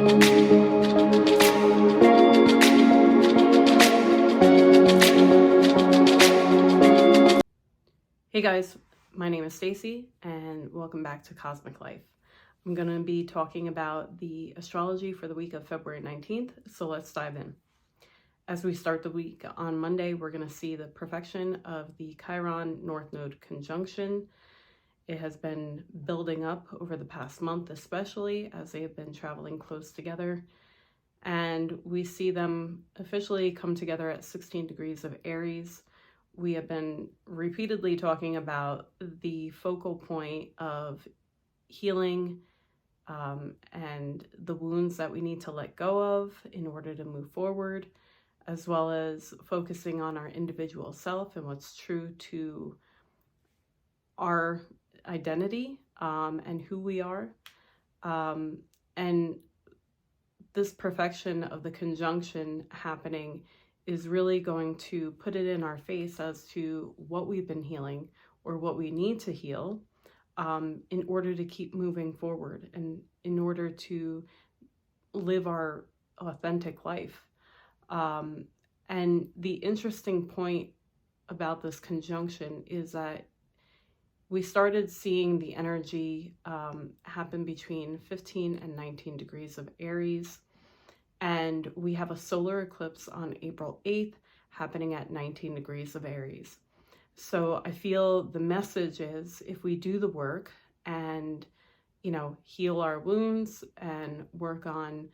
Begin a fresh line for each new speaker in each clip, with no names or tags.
Hey guys, my name is Stacy and welcome back to Cosmic Life. I'm going to be talking about the astrology for the week of February 19th, so let's dive in. As we start the week on Monday, we're going to see the perfection of the Chiron North Node conjunction. It has been building up over the past month, especially as they have been traveling close together. And we see them officially come together at 16 degrees of Aries. We have been repeatedly talking about the focal point of healing and the wounds that we need to let go of in order to move forward, as well as focusing on our individual self and what's true to our identity and who we are. And this perfection of the conjunction happening is really going to put it in our face as to what we've been healing or what we need to heal in order to keep moving forward and in order to live our authentic life. And the interesting point about this conjunction is that we started seeing the energy happen between 15 and 19 degrees of Aries. And we have a solar eclipse on April 8th happening at 19 degrees of Aries. So I feel the message is if we do the work and, heal our wounds and work on,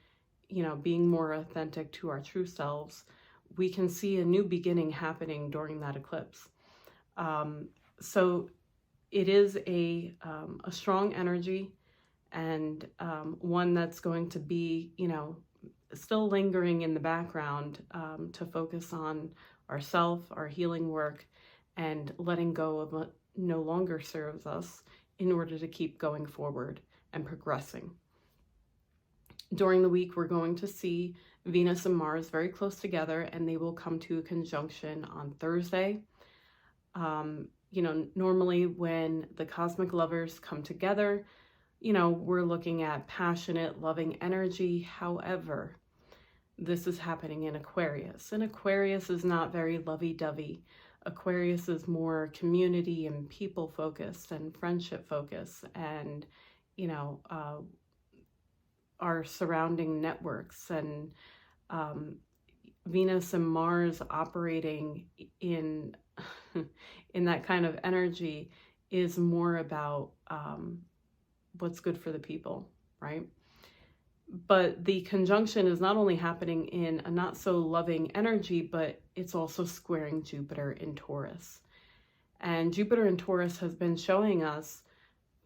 being more authentic to our true selves, we can see a new beginning happening during that eclipse. So it is a strong energy and one that's going to be, still lingering in the background to focus on ourself, our healing work, and letting go of what no longer serves us in order to keep going forward and progressing. During the week, we're going to see Venus and Mars very close together, and they will come to a conjunction on Thursday. Normally when the cosmic lovers come together, we're looking at passionate, loving energy. However, this is happening in Aquarius, and Aquarius is not very lovey-dovey. Aquarius is more community and people focused and friendship focused and, our surrounding networks, and Venus and Mars operating in in that kind of energy is more about what's good for the people, right? But the conjunction is not only happening in a not so loving energy, but it's also squaring Jupiter in Taurus. And Jupiter in Taurus has been showing us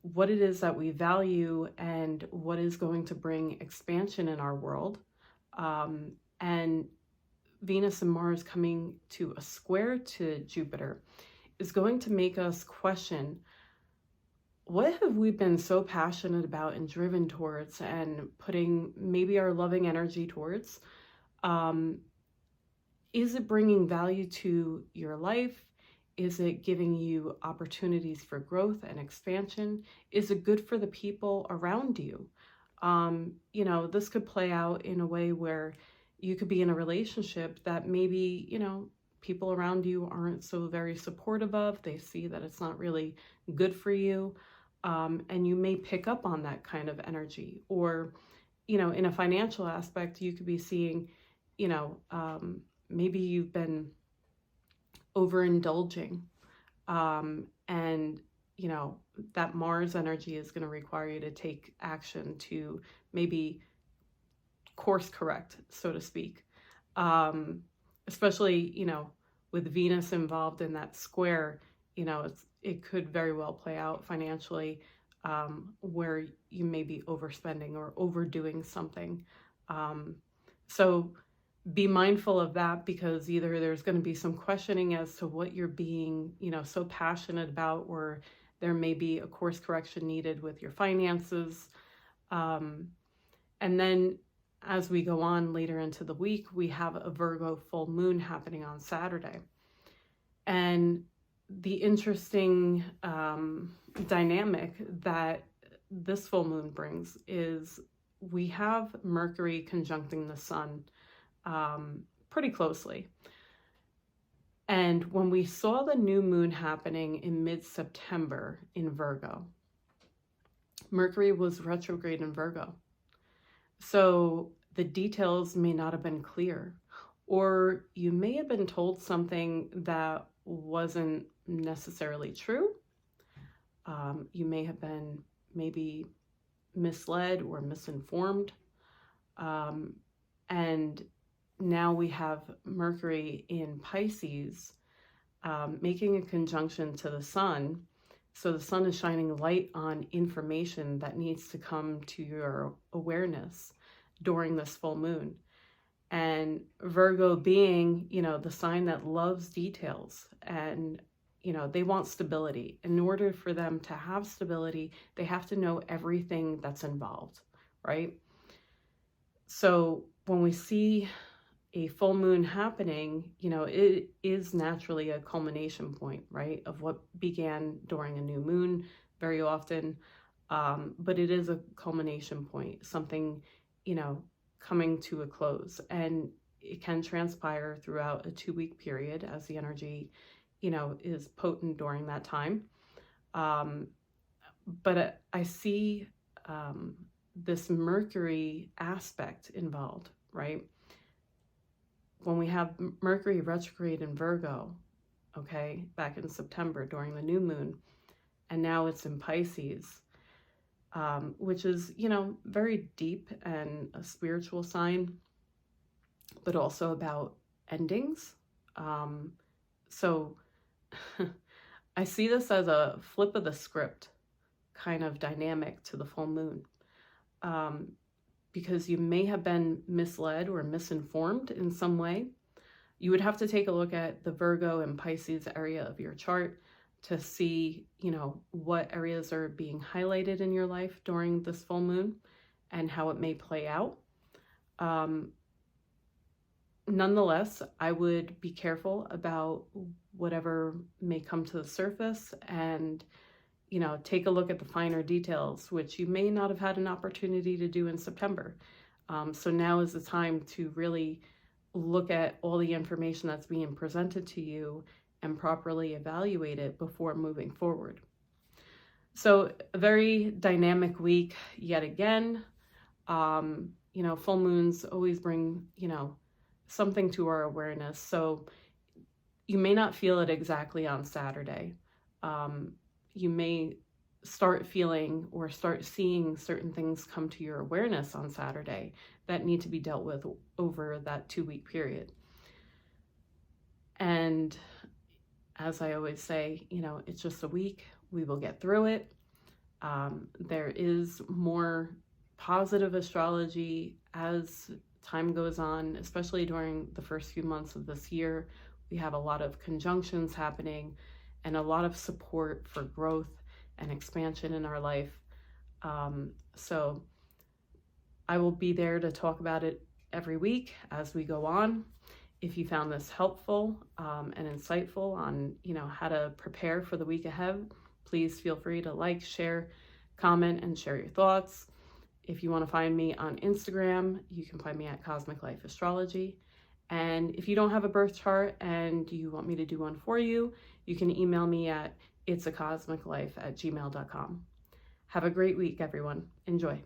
what it is that we value and what is going to bring expansion in our world. And Venus and Mars coming to a square to Jupiter is going to make us question, what have we been so passionate about and driven towards and putting maybe our loving energy towards? Is it bringing value to your life? Is it giving you opportunities for growth and expansion? Is it good for the people around you? This could play out in a way where you could be in a relationship that maybe, people around you aren't so very supportive of. They see that it's not really good for you. And you may pick up on that kind of energy. Or, in a financial aspect, you could be seeing, maybe you've been overindulging. And, that Mars energy is going to require you to take action to maybe course correct, so to speak. Especially, with Venus involved in that square, it could very well play out financially where you may be overspending or overdoing something. So be mindful of that, because either there's going to be some questioning as to what you're being, so passionate about, or there may be a course correction needed with your finances. And then as we go on later into the week, we have a Virgo full moon happening on Saturday. And the interesting dynamic that this full moon brings is we have Mercury conjuncting the sun pretty closely. And when we saw the new moon happening in mid-September in Virgo, Mercury was retrograde in Virgo. So the details may not have been clear, or you may have been told something that wasn't necessarily true. You may have been maybe misled or misinformed. And now we have Mercury in Pisces making a conjunction to the sun. So the sun is shining light on information that needs to come to your awareness during this full moon. And Virgo being, the sign that loves details, and, they want stability. In order for them to have stability, they have to know everything that's involved, right? So when we see a full moon happening, it is naturally a culmination point, right, of what began during a new moon very often. But it is a culmination point, something, coming to a close. And it can transpire throughout a 2-week period as the energy, is potent during that time. But I see this Mercury aspect involved, right? When we have Mercury retrograde in Virgo, okay, back in September during the new moon, and now it's in Pisces, which is, very deep and a spiritual sign, but also about endings. So I see this as a flip of the script kind of dynamic to the full moon. Because you may have been misled or misinformed in some way. You would have to take a look at the Virgo and Pisces area of your chart to see, what areas are being highlighted in your life during this full moon and how it may play out. Nonetheless, I would be careful about whatever may come to the surface and take a look at the finer details, which you may not have had an opportunity to do in September. So now is the time to really look at all the information that's being presented to you and properly evaluate it before moving forward. So a very dynamic week yet again. Full moons always bring, something to our awareness. So you may not feel it exactly on Saturday. You may start feeling or start seeing certain things come to your awareness on Saturday that need to be dealt with over that 2-week period. And as I always say, it's just a week. We will get through it. There is more positive astrology as time goes on, especially during the first few months of this year. We have a lot of conjunctions happening and a lot of support for growth and expansion in our life. So I will be there to talk about it every week as we go on. If you found this helpful and insightful on, how to prepare for the week ahead, please feel free to like, share, comment, and share your thoughts. If you want to find me on Instagram, you can find me at Cosmic Life Astrology. And if you don't have a birth chart and you want me to do one for you, you can email me at itsacosmiclife@gmail.com. Have a great week, everyone. Enjoy.